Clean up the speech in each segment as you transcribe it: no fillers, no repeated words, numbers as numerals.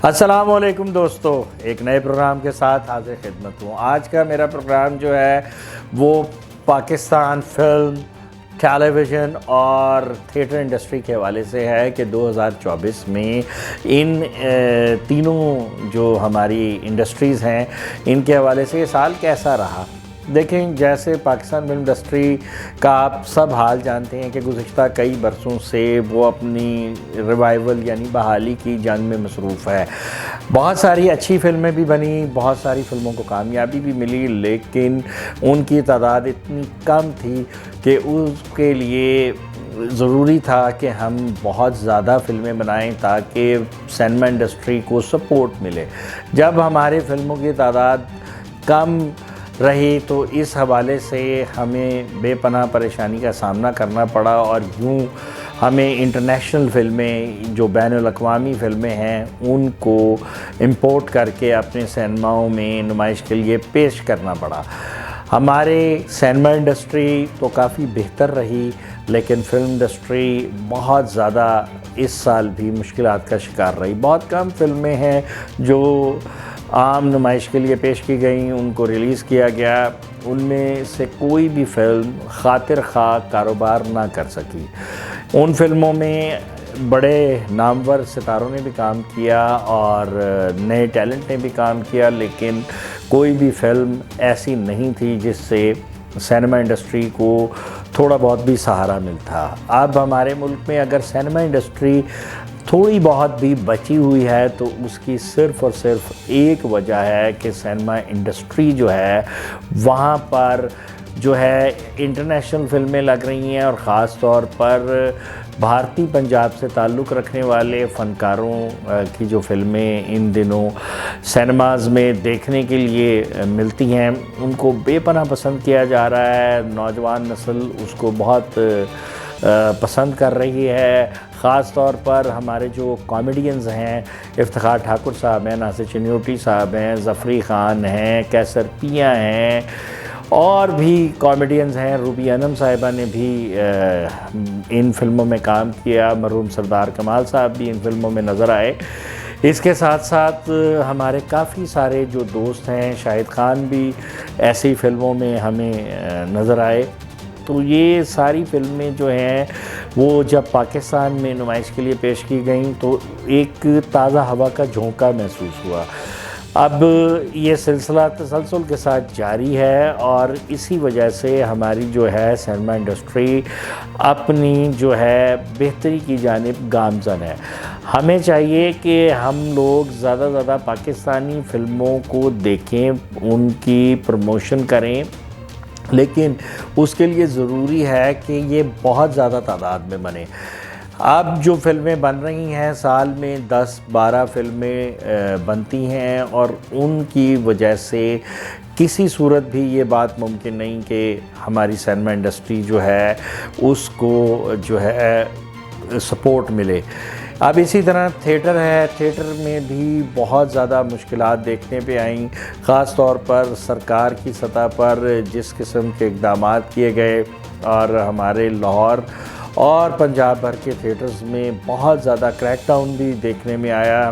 السلام علیکم دوستو، ایک نئے پروگرام کے ساتھ حاضر خدمت ہوں۔ آج کا میرا پروگرام جو ہے وہ پاکستان فلم، ٹیلی ویژن اور تھیٹر انڈسٹری کے حوالے سے ہے کہ 2024 میں ان تینوں جو ہماری انڈسٹریز ہیں ان کے حوالے سے یہ سال کیسا رہا۔ دیکھیں، جیسے پاکستان فلم انڈسٹری کا آپ سب حال جانتے ہیں کہ گزشتہ کئی برسوں سے وہ اپنی ریوائیول یعنی بحالی کی جنگ میں مصروف ہے۔ بہت ساری اچھی فلمیں بھی بنی، بہت ساری فلموں کو کامیابی بھی ملی، لیکن ان کی تعداد اتنی کم تھی کہ اس کے لیے ضروری تھا کہ ہم بہت زیادہ فلمیں بنائیں تاکہ سینما انڈسٹری کو سپورٹ ملے۔ جب ہمارے فلموں کی تعداد کم رہی تو اس حوالے سے ہمیں بے پناہ پریشانی کا سامنا کرنا پڑا، اور یوں ہمیں انٹرنیشنل فلمیں جو بین الاقوامی فلمیں ہیں ان کو امپورٹ کر کے اپنے سینماؤں میں نمائش کے لیے پیش کرنا پڑا۔ ہمارے سینما انڈسٹری تو کافی بہتر رہی، لیکن فلم انڈسٹری بہت زیادہ اس سال بھی مشکلات کا شکار رہی۔ بہت کم فلمیں ہیں جو عام نمائش کے لیے پیش کی گئیں، ان کو ریلیز کیا گیا۔ ان میں سے کوئی بھی فلم خاطر خواہ کاروبار نہ کر سکی۔ ان فلموں میں بڑے نامور ستاروں نے بھی کام کیا اور نئے ٹیلنٹ نے بھی کام کیا، لیکن کوئی بھی فلم ایسی نہیں تھی جس سے سینما انڈسٹری کو تھوڑا بہت بھی سہارا ملتا۔ اب ہمارے ملک میں اگر سینما انڈسٹری تھوڑی بہت بھی بچی ہوئی ہے تو اس کی صرف اور صرف ایک وجہ ہے کہ سینما انڈسٹری جو ہے وہاں پر جو ہے انٹرنیشنل فلمیں لگ رہی ہیں، اور خاص طور پر بھارتی پنجاب سے تعلق رکھنے والے فنکاروں کی جو فلمیں ان دنوں سینماز میں دیکھنے کے لیے ملتی ہیں ان کو بے پناہ پسند کیا جا رہا ہے۔ نوجوان نسل اس کو بہت پسند کر رہی ہے۔ خاص طور پر ہمارے جو کامیڈینز ہیں، افتخار ٹھاکر صاحب ہیں، ناصر چنیوٹی صاحب ہیں، ظفری خان ہیں، کیسر پیاں ہیں، اور بھی کامیڈینز ہیں۔ روبی انم صاحبہ نے بھی ان فلموں میں کام کیا، مرحوم سردار کمال صاحب بھی ان فلموں میں نظر آئے۔ اس کے ساتھ ساتھ ہمارے کافی سارے جو دوست ہیں، شاہد خان بھی ایسی فلموں میں ہمیں نظر آئے۔ تو یہ ساری فلمیں جو ہیں وہ جب پاکستان میں نمائش کے لیے پیش کی گئیں تو ایک تازہ ہوا کا جھونکا محسوس ہوا۔ اب یہ سلسلہ تسلسل کے ساتھ جاری ہے، اور اسی وجہ سے ہماری جو ہے سینما انڈسٹری اپنی جو ہے بہتری کی جانب گامزن ہے۔ ہمیں چاہیے کہ ہم لوگ زیادہ سے زیادہ پاکستانی فلموں کو دیکھیں، ان کی پروموشن کریں، لیکن اس کے لیے ضروری ہے کہ یہ بہت زیادہ تعداد میں بنے۔ اب جو فلمیں بن رہی ہیں سال میں 10-12 فلمیں بنتی ہیں، اور ان کی وجہ سے کسی صورت بھی یہ بات ممکن نہیں کہ ہماری سینما انڈسٹری جو ہے اس کو جو ہے سپورٹ ملے۔ اب اسی طرح تھیٹر ہے، تھیٹر میں بھی بہت زیادہ مشکلات دیکھنے پہ آئیں، خاص طور پر سرکار کی سطح پر جس قسم کے اقدامات کیے گئے، اور ہمارے لاہور اور پنجاب بھر کے تھیٹرز میں بہت زیادہ کریک ڈاؤن بھی دیکھنے میں آیا۔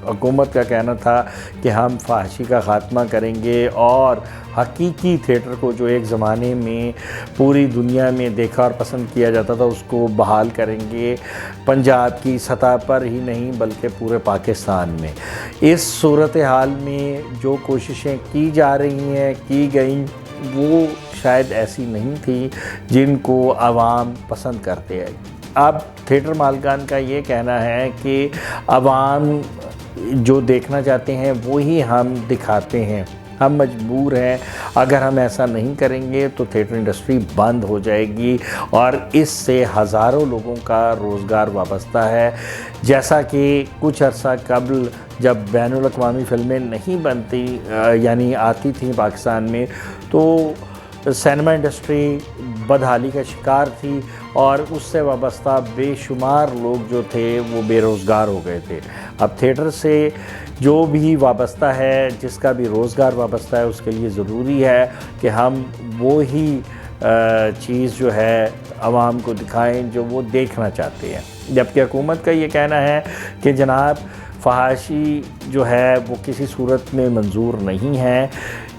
حکومت کا کہنا تھا کہ ہم فحاشی کا خاتمہ کریں گے اور حقیقی تھیٹر کو جو ایک زمانے میں پوری دنیا میں دیکھا اور پسند کیا جاتا تھا اس کو بحال کریں گے، پنجاب کی سطح پر ہی نہیں بلکہ پورے پاکستان میں۔ اس صورتحال میں جو کوششیں کی جا رہی ہیں، کی گئیں، وہ شاید ایسی نہیں تھی جن کو عوام پسند کرتے ہیں۔ اب تھیٹر مالکان کا یہ کہنا ہے کہ عوام جو دیکھنا چاہتے ہیں وہی ہم دکھاتے ہیں، ہم مجبور ہیں، اگر ہم ایسا نہیں کریں گے تو تھیٹر انڈسٹری بند ہو جائے گی، اور اس سے ہزاروں لوگوں کا روزگار وابستہ ہے۔ جیسا کہ کچھ عرصہ قبل جب بین الاقوامی فلمیں نہیں بنتی یعنی آتی تھیں پاکستان میں، تو سینما انڈسٹری بدحالی کا شکار تھی، اور اس سے وابستہ بے شمار لوگ جو تھے وہ بے روزگار ہو گئے تھے۔ اب تھیٹر سے جو بھی وابستہ ہے، جس کا بھی روزگار وابستہ ہے، اس کے لیے ضروری ہے کہ ہم وہی چیز جو ہے عوام کو دکھائیں جو وہ دیکھنا چاہتے ہیں۔ جبکہ حکومت کا یہ کہنا ہے کہ جناب فحاشی جو ہے وہ کسی صورت میں منظور نہیں ہے.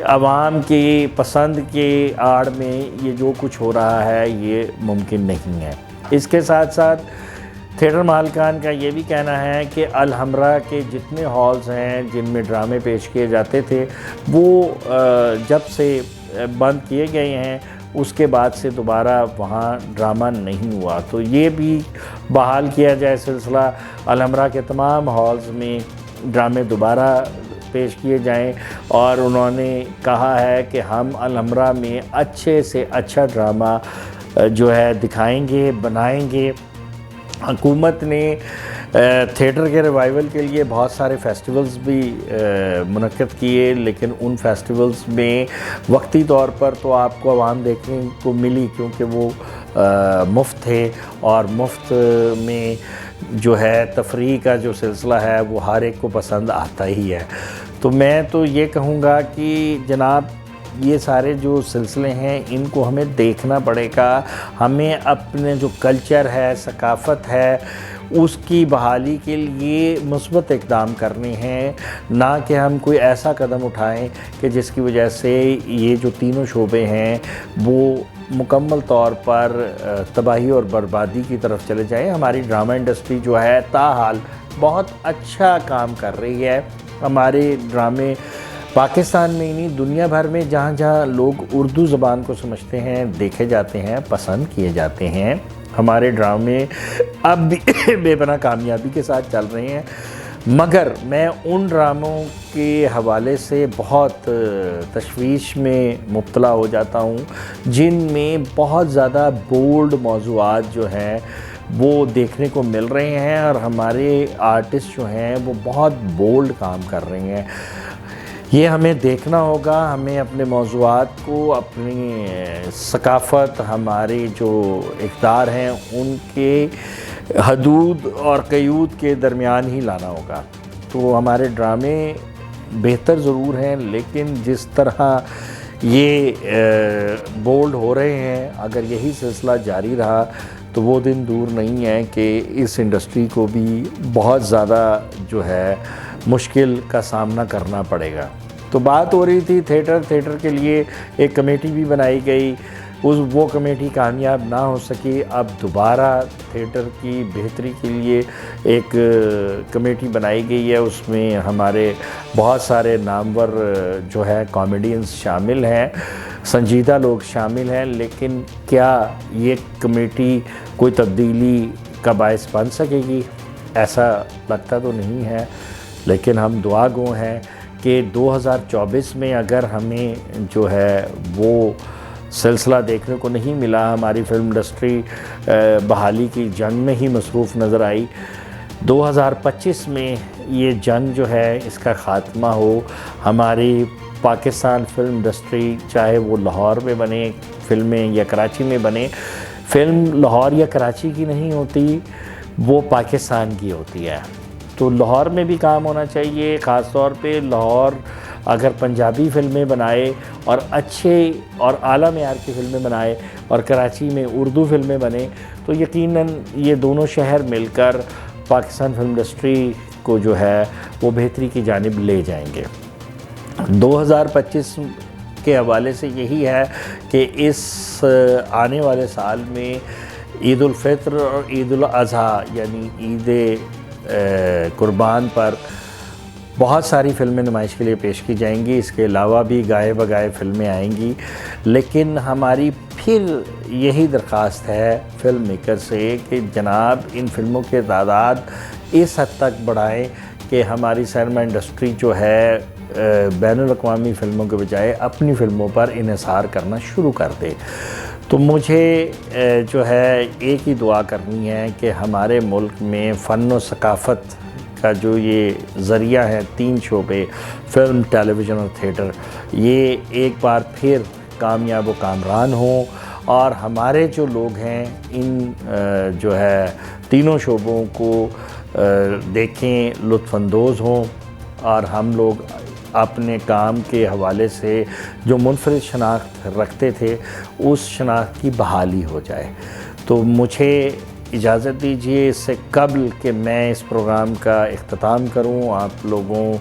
عوام کی پسند کے آڑ میں یہ جو کچھ ہو رہا ہے یہ ممکن نہیں ہے. اس کے ساتھ ساتھ تھیٹر مالکان کا یہ بھی کہنا ہے کہ الحمرا کے جتنے ہالز ہیں جن میں ڈرامے پیش کیے جاتے تھے وہ جب سے بند کیے گئے ہیں اس کے بعد سے دوبارہ وہاں ڈرامہ نہیں ہوا. تو یہ بھی بحال کیا جائے سلسلہ, الحمرا کے تمام ہالز میں ڈرامے دوبارہ پیش کیے جائیں. اور انہوں نے کہا ہے کہ ہم الحمرا میں اچھے سے اچھا ڈرامہ جو ہے دکھائیں گے, بنائیں گے. حکومت نے تھیٹر کے ریوائیول کے لیے بہت سارے فیسٹیولز بھی منعقد کیے, لیکن ان فیسٹیولز میں وقتی طور پر تو آپ کو عوام دیکھنے کو ملی کیونکہ وہ مفت تھے, اور مفت میں جو ہے تفریح کا جو سلسلہ ہے وہ ہر ایک کو پسند آتا ہی ہے. تو میں تو یہ کہوں گا کہ جناب یہ سارے جو سلسلے ہیں ان کو ہمیں دیکھنا پڑے گا. ہمیں اپنے جو کلچر ہے, ثقافت ہے, اس کی بحالی کے لیے مثبت اقدام کرنے ہیں, نہ کہ ہم کوئی ایسا قدم اٹھائیں کہ جس کی وجہ سے یہ جو تینوں شعبے ہیں وہ مکمل طور پر تباہی اور بربادی کی طرف چلے جائیں. ہماری ڈرامہ انڈسٹری جو ہے تاحال بہت اچھا کام کر رہی ہے. ہمارے ڈرامے پاکستان میں ہی نہیں دنیا بھر میں جہاں جہاں لوگ اردو زبان کو سمجھتے ہیں دیکھے جاتے ہیں, پسند کیے جاتے ہیں. ہمارے ڈرامے اب بھی بے پناہ کامیابی کے ساتھ چل رہے ہیں. مگر میں ان ڈراموں کے حوالے سے بہت تشویش میں مبتلا ہو جاتا ہوں جن میں بہت زیادہ بولڈ موضوعات جو ہیں وہ دیکھنے کو مل رہے ہیں, اور ہمارے آرٹسٹ جو ہیں وہ بہت بولڈ کام کر رہے ہیں. یہ ہمیں دیکھنا ہوگا. ہمیں اپنے موضوعات کو, اپنی ثقافت, ہمارے جو اقدار ہیں ان کے حدود اور قیود کے درمیان ہی لانا ہوگا. تو ہمارے ڈرامے بہتر ضرور ہیں, لیکن جس طرح یہ بولڈ ہو رہے ہیں اگر یہی سلسلہ جاری رہا تو وہ دن دور نہیں ہے کہ اس انڈسٹری کو بھی بہت زیادہ جو ہے مشکل کا سامنا کرنا پڑے گا. تو بات ہو رہی تھی تھیٹر کے لیے ایک کمیٹی بھی بنائی گئی, وہ کمیٹی کامیاب نہ ہو سکی. اب دوبارہ تھیٹر کی بہتری کے لیے ایک کمیٹی بنائی گئی ہے. اس میں ہمارے بہت سارے نامور جو ہے کامیڈینز شامل ہیں, سنجیدہ لوگ شامل ہیں. لیکن کیا یہ کمیٹی کوئی تبدیلی کا باعث بن سکے گی؟ ایسا لگتا تو نہیں ہے. لیکن ہم دعا گو ہیں کہ 2024 میں اگر ہمیں جو ہے وہ سلسلہ دیکھنے کو نہیں ملا, ہماری فلم انڈسٹری بحالی کی جنگ میں ہی مصروف نظر آئی, 2025 میں یہ جنگ جو ہے اس کا خاتمہ ہو. ہماری پاکستان فلم انڈسٹری چاہے وہ لاہور میں بنے فلمیں یا کراچی میں بنے, فلم لاہور یا کراچی کی نہیں ہوتی, وہ پاکستان کی ہوتی ہے. تو لاہور میں بھی کام ہونا چاہیے. خاص طور پہ لاہور اگر پنجابی فلمیں بنائے اور اچھے اور اعلیٰ معیار کی فلمیں بنائے, اور کراچی میں اردو فلمیں بنے, تو یقیناً یہ دونوں شہر مل کر پاکستان فلم انڈسٹری کو جو ہے وہ بہتری کی جانب لے جائیں گے. 2025 کے حوالے سے یہی ہے کہ اس آنے والے سال میں عید الفطر اور عید الاضحیٰ یعنی عید قربان پر بہت ساری فلمیں نمائش کے لیے پیش کی جائیں گی. اس کے علاوہ بھی گائے بگائے فلمیں آئیں گی. لیکن ہماری پھر یہی درخواست ہے فلم میکر سے کہ جناب ان فلموں کے تعداد اس حد تک بڑھائیں کہ ہماری سینما انڈسٹری جو ہے بین الاقوامی فلموں کے بجائے اپنی فلموں پر انحصار کرنا شروع کر دے. تو مجھے جو ہے ایک ہی دعا کرنی ہے کہ ہمارے ملک میں فن و ثقافت کا جو یہ ذریعہ ہے, 3 شعبے فلم, ٹیلی ویژن اور تھیٹر, یہ ایک بار پھر کامیاب و کامران ہوں, اور ہمارے جو لوگ ہیں ان جو ہے تینوں شعبوں کو دیکھیں, لطف اندوز ہوں, اور ہم لوگ اپنے کام کے حوالے سے جو منفرد شناخت رکھتے تھے اس شناخت کی بحالی ہو جائے. تو مجھے اجازت دیجیے اس سے قبل کہ میں اس پروگرام کا اختتام کروں، آپ لوگوں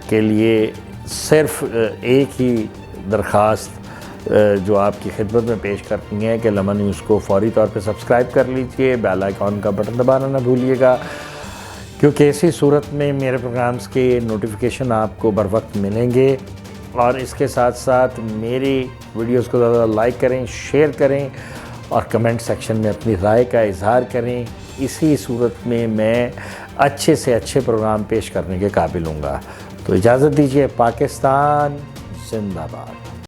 کے لیے صرف ایک ہی درخواست جو آپ کی خدمت میں پیش کرنی ہے کہ لمحہ نیوز کو فوری طور پہ سبسکرائب کر لیجئے، بیل آئیکن کا بٹن دبانا نہ بھولیے گا، کیونکہ اسی صورت میں میرے پروگرامز کے نوٹیفیکیشن آپ کو بر وقت ملیں گے۔ اور اس کے ساتھ ساتھ میری ویڈیوز کو زیادہ لائک کریں، شیئر کریں اور کمنٹ سیکشن میں اپنی رائے کا اظہار کریں۔ اسی صورت میں اچھے سے اچھے پروگرام پیش کرنے کے قابل ہوں گا۔ تو اجازت دیجیے، پاکستان زندہ باد۔